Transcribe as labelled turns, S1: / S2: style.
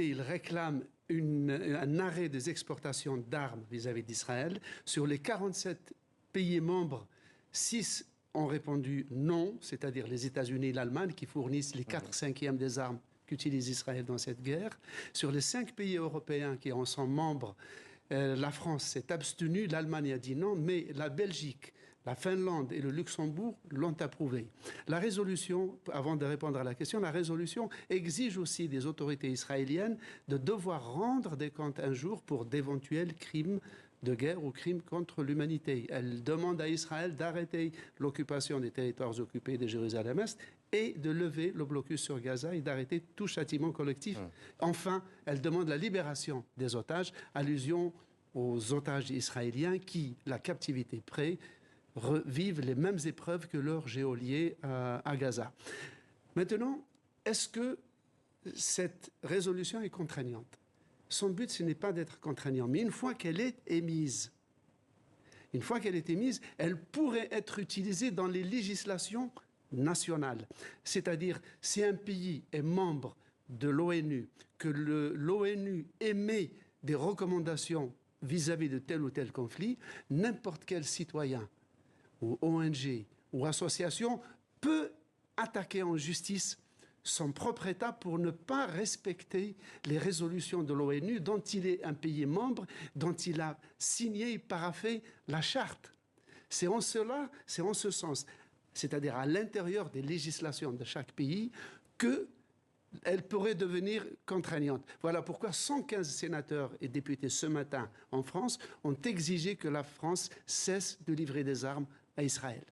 S1: Il réclame un arrêt des exportations d'armes vis-à-vis d'Israël. Sur les 47 pays membres, 6 ont répondu non, c'est-à-dire les États-Unis et l'Allemagne, qui fournissent les 4/5 des armes qu'utilise Israël dans cette guerre. Sur les 5 pays européens qui en sont membres, la France s'est abstenue, l'Allemagne a dit non, mais la Belgique, la Finlande et le Luxembourg l'ont approuvé. La résolution, avant de répondre à la question, la résolution exige aussi des autorités israéliennes de devoir rendre des comptes un jour pour d'éventuels crimes de guerre ou crimes contre l'humanité. Elle demande à Israël d'arrêter l'occupation des territoires occupés de Jérusalem-Est et de lever le blocus sur Gaza et d'arrêter tout châtiment collectif. Enfin, elle demande la libération des otages, allusion aux otages israéliens qui, la captivité près, vivent les mêmes épreuves que leurs geôliers à Gaza. Maintenant, est-ce que cette résolution est contraignante? Son but, ce n'est pas d'être contraignant, mais une fois qu'elle est émise, elle pourrait être utilisée dans les législations nationales. C'est-à-dire, si un pays est membre de l'ONU, que l'ONU émet des recommandations vis-à-vis de tel ou tel conflit, n'importe quel citoyen ou ONG ou association peut attaquer en justice son propre État pour ne pas respecter les résolutions de l'ONU dont il est un pays membre, dont il a signé et paraphé la charte. C'est en ce sens, c'est-à-dire à l'intérieur des législations de chaque pays, qu'elle pourrait devenir contraignante. Voilà pourquoi 115 sénateurs et députés ce matin en France ont exigé que la France cesse de livrer des armes à Israël.